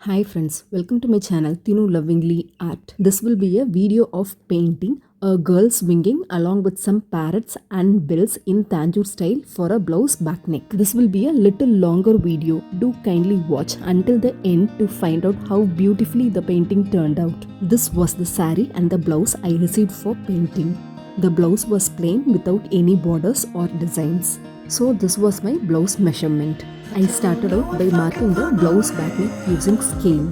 Hi friends, welcome to my channel Thinu Lovingly Art. This will be a video of painting a girl swinging along with some parrots and bells in Tanjore style for a blouse back neck. This will be a little longer video. Do kindly watch until the end to find out how beautifully the painting turned out. This was the saree and the blouse I received for painting. The blouse was plain without any borders or designs. So this was my blouse measurement. I started out by marking the blouse back neck using scale.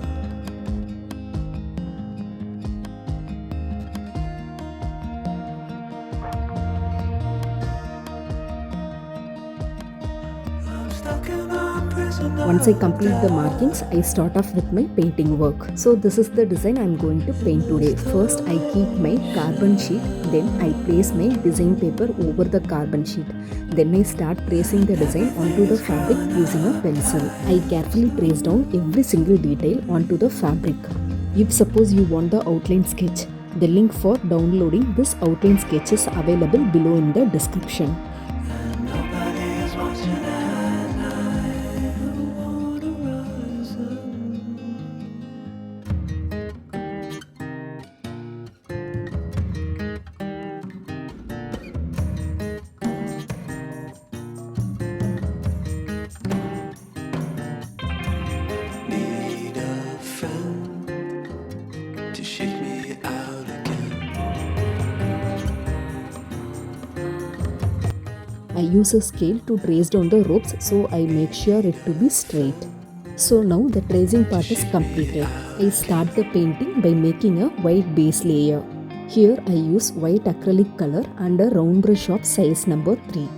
Once I complete the markings, I start off with my painting work. So this is the design I am going to paint today. First I keep my carbon sheet, then I place my design paper over the carbon sheet. Then I start tracing the design onto the fabric using a pencil. I carefully trace down every single detail onto the fabric. If suppose you want the outline sketch, the link for downloading this outline sketch is available below in the description. I use a scale to trace down the ropes, so I make sure it to be straight. So now the tracing part is completed. I start the painting by making a white base layer. Here I use white acrylic color and a round brush of size number 3.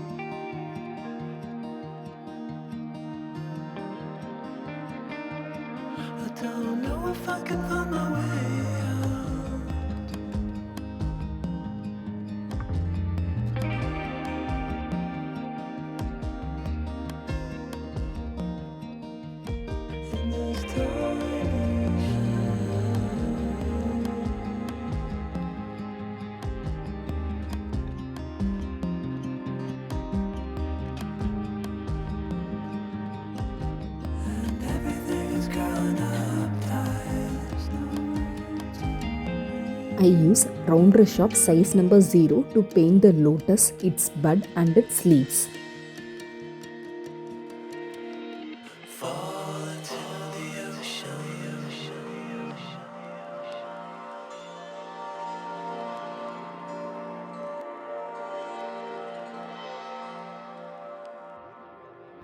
I use round brush of size number 0 to paint the lotus, its bud and its leaves.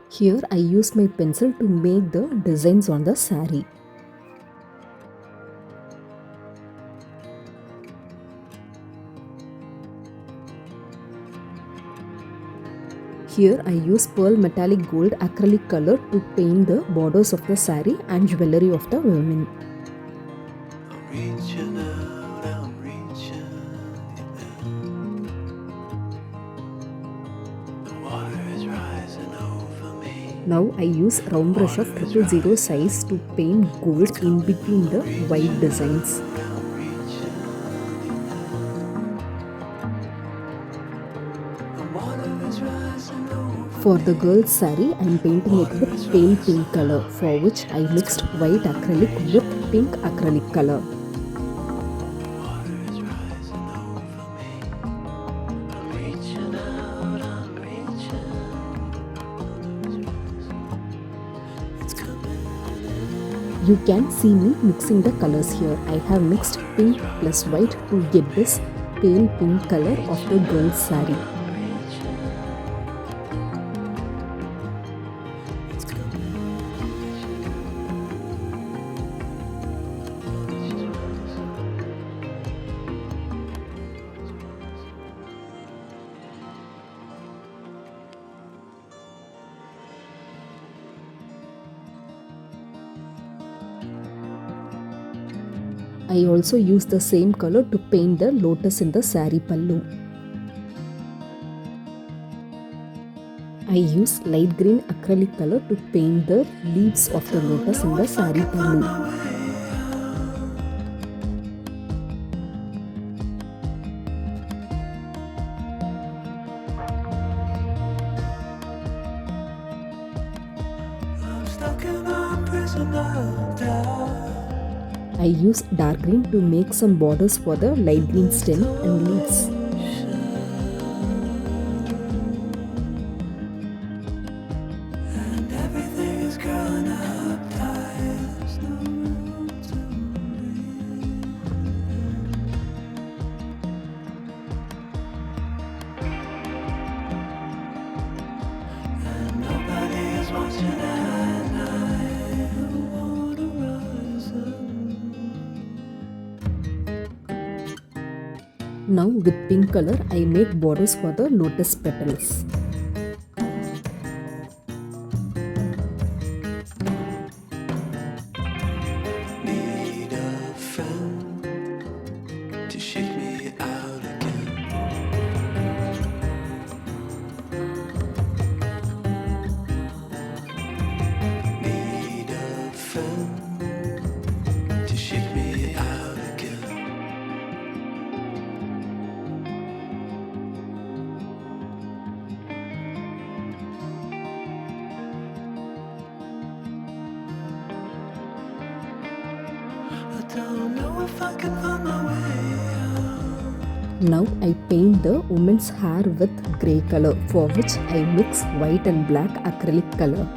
Here I use my pencil to make the designs on the saree. Here I use pearl metallic gold acrylic color to paint the borders of the saree and jewelry of the women. Now I use round brush of 000 size to paint gold in between the white designs. For the girl's saree, I am painting it with pale pink color, for which I mixed white acrylic with pink acrylic color. You can see me mixing the colors here. I have mixed pink plus white to get this pale pink color of the girl's saree. I also use the same color to paint the lotus in the saree pallu. I use light green acrylic color to paint the leaves of the lotus in the saree pallu. I'm stuck in a prison of doubt. I use dark green to make some borders for the light green stem and leaves. Now with pink color I make borders for the lotus petals. Need a friend to shake me out again. Need a friend to shake me out again. I don't know if I can find my way out. Now I paint the woman's hair with grey color, for which I mix white and black acrylic color.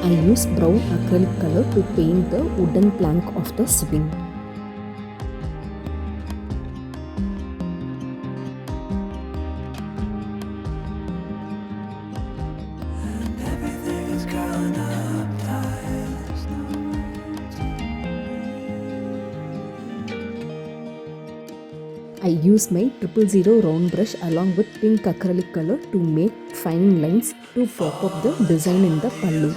I use brown acrylic color to paint the wooden plank of the swing. I use my 000 round brush along with pink acrylic color to make fine lines to pop up the design in the pallu.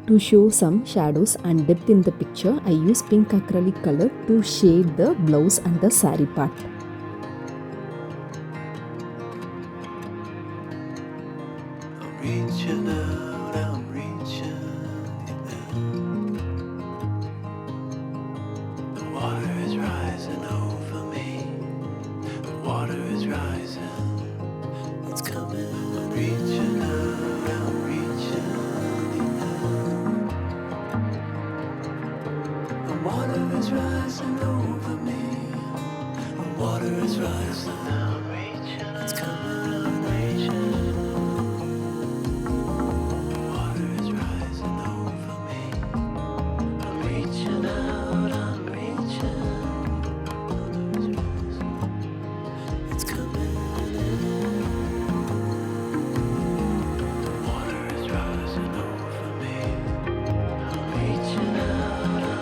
To show some shadows and depth in the picture, I use pink acrylic color to shade the blouse and the saree part. I'm reaching out, I'm reaching you now. The water is rising over me. The water is rising. It's coming. I'm reaching out, I'm reaching you now. The water is rising over me. The water is rising. I'm reaching. It's coming. I'm reaching.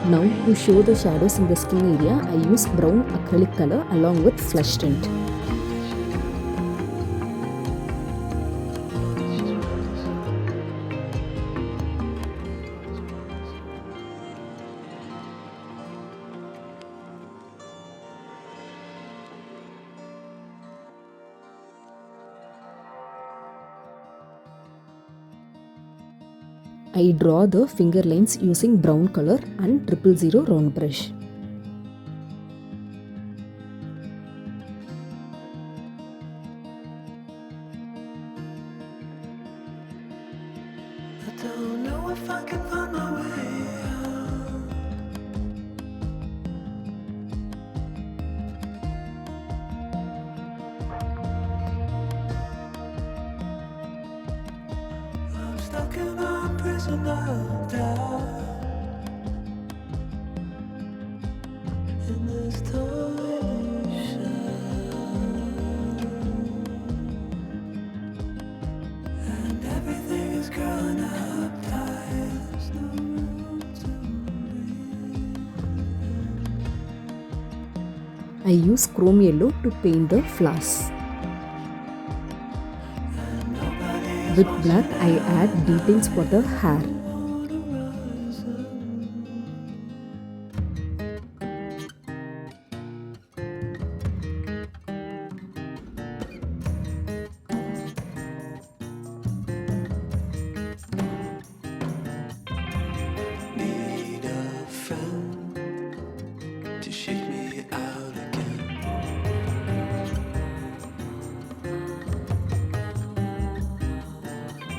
Now to show the shadows in the skin area, I use brown acrylic color along with flesh tint. I draw the finger lines using brown color and 000 round brush. I don't know if I can find my way out. I'm stuck in a prison of doubt. In this torsion, and everything is growing up tight. There's no room to breathe. I use chrome yellow to paint the flowers. With black, I add details for the hair.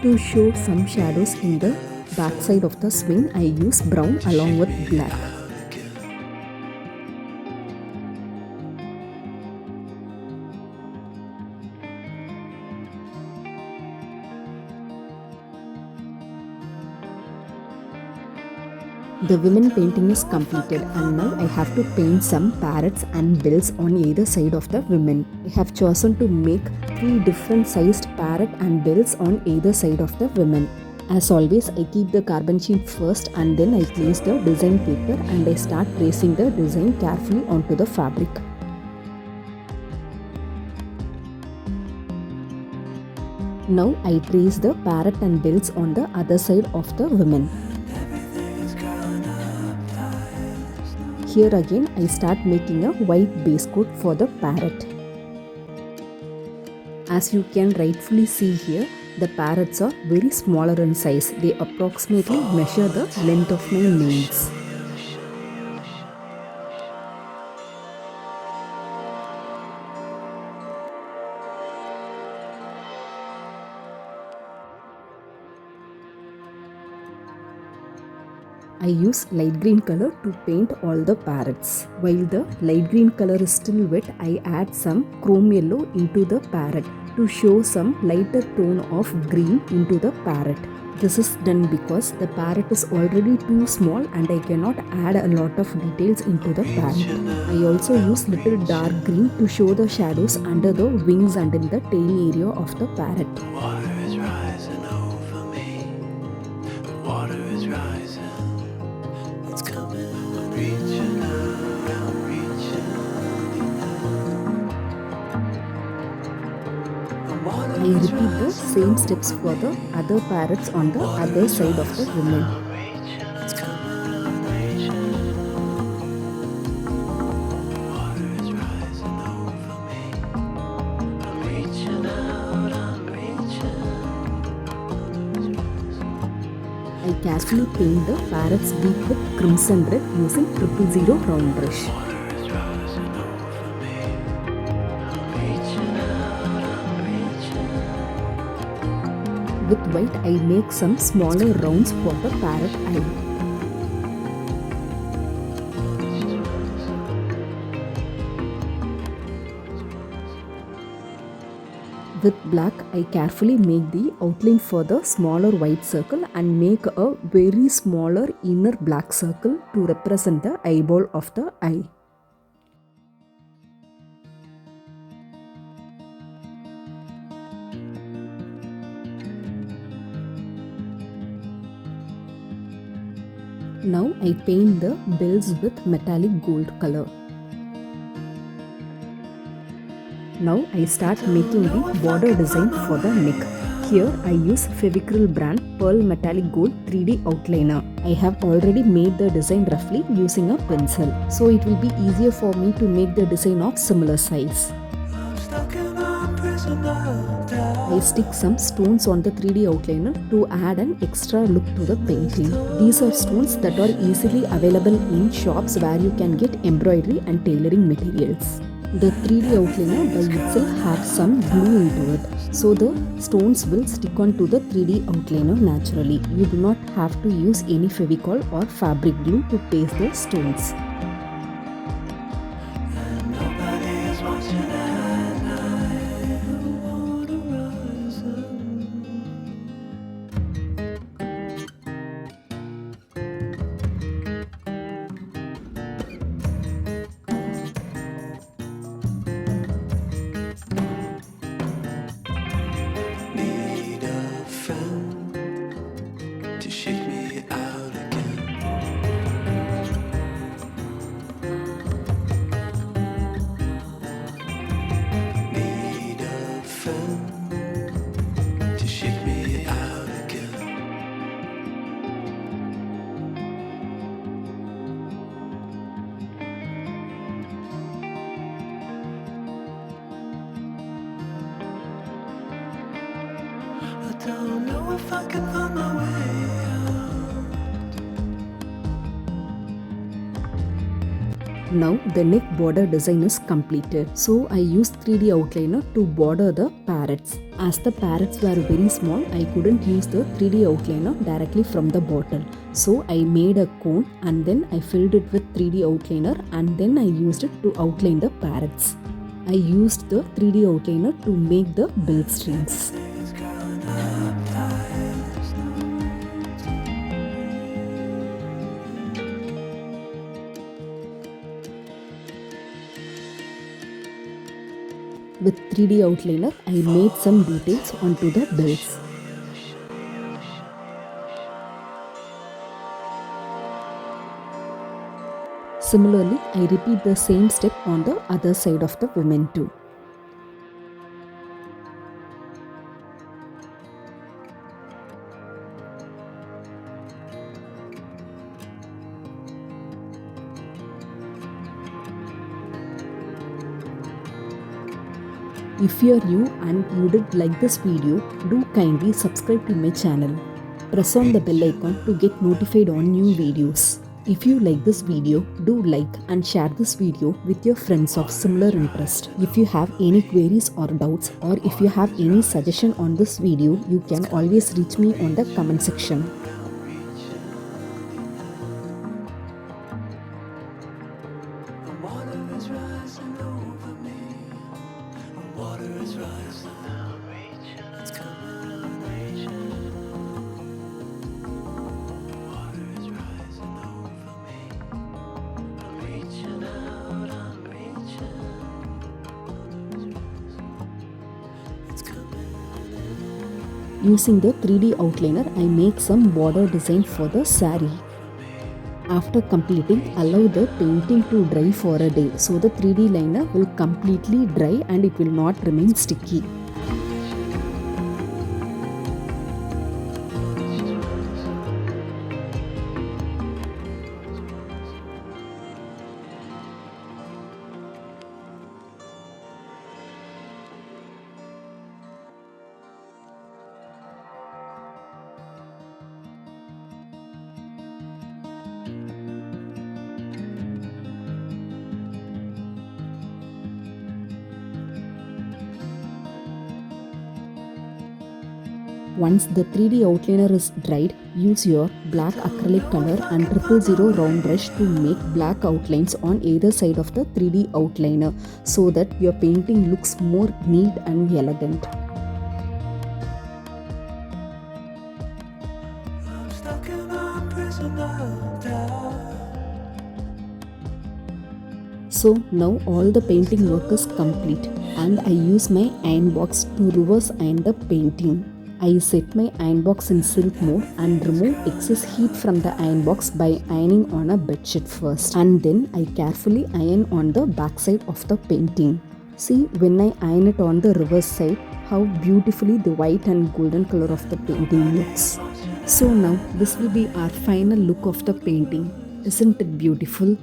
To show some shadows in the backside of the swing, I use brown along with black. The women painting is completed and now I have to paint some parrots and bells on either side of the women. I have chosen to make 3 different sized parrot and bells on either side of the women. As always, I keep the carbon sheet first and then I place the design paper and I start tracing the design carefully onto the fabric. Now I trace the parrot and bells on the other side of the women. Here again I start making a white base coat for the parrot. As you can rightfully see here, the parrots are very smaller in size. They approximately measure the length of my nails. I use light green color to paint all the parrots. While the light green color is still wet, I add some chrome yellow into the parrot to show some lighter tone of green into the parrot. This is done because the parrot is already too small and I cannot add a lot of details into the parrot. I also use little dark green to show the shadows under the wings and in the tail area of the parrot. The water is rising over me. The water is rising. It's coming, I'm reaching out, I'm reaching out. I repeat the same steps for the other parrots on the other side of the woman. It's coming, I'm reaching. The water is rising over me. I'm reaching out, I'm reaching. I carefully paint the parrot's beak with crimson red using 000 round brush. Water is rising over me. I'm reaching out, I'm reaching. With white, I make some smaller rounds for the parrot eye. With black, I carefully make the outline for the smaller white circle and make a very smaller inner black circle to represent the eyeball of the eye. Now I paint the bells with metallic gold color. Now I start making the border design for the neck. Here I use Fevicryl brand Pearl Metallic Gold 3D outliner. I have already made the design roughly using a pencil, so it will be easier for me to make the design of similar size. I'm stuck in a prison of doubt. I stick some stones on the 3D outliner to add an extra look to the painting. These are stones that are easily available in shops where you can get embroidery and tailoring materials. The 3D outliner by itself has some glue into it, so the stones will stick onto the 3D outliner naturally. You do not have to use any Fevicol or fabric glue to paste the stones. And nobody is watching at night. The water rising. Need a friend to shake me out again. Need a friend to shake me out again. I don't know if I can find my way out. Now the neck border design is completed. So I used 3D outliner to border the parrots. As the parrots were very small, I couldn't use the 3D outliner directly from the bottle. So I made a cone and then I filled it with 3D outliner and then I used it to outline the parrots. I used the 3D outliner to make the bill strings. With 3D outliner, I made some details onto the bills. Similarly, I repeat the same step on the other side of the women too. If you are new and you did like this video, do kindly subscribe to my channel. Press on the bell icon to get notified on new videos. If you like this video, do like and share this video with your friends of similar interest. If you have any queries or doubts, or if you have any suggestion on this video, you can always reach me on the comment section. Using the 3D outliner, I make some border design for the saree. After completing, allow the painting to dry for a day so the 3D liner will completely dry and it will not remain sticky. Once the 3D outliner is dried, use your black acrylic color and 000 round brush to make black outlines on either side of the 3D outliner so that your painting looks more neat and elegant. So now all the painting work is complete and I use my iron box to reverse iron the painting. I set my iron box in silk mode and remove excess heat from the iron box by ironing on a bedsheet first, and then I carefully iron on the back side of the painting. See, when I iron it on the reverse side, how beautifully the white and golden color of the painting looks. So now this will be our final look of the painting. Isn't it beautiful?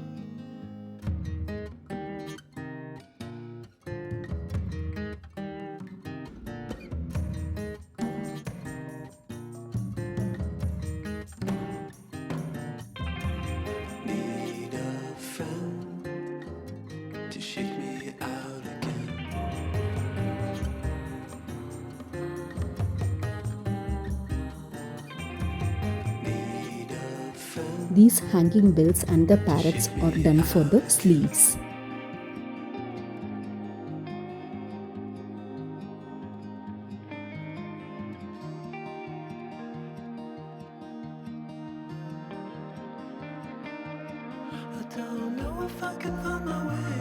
These hanging bells and the parrots are done for the sleeves.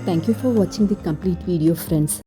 Thank you for watching the complete video, friends.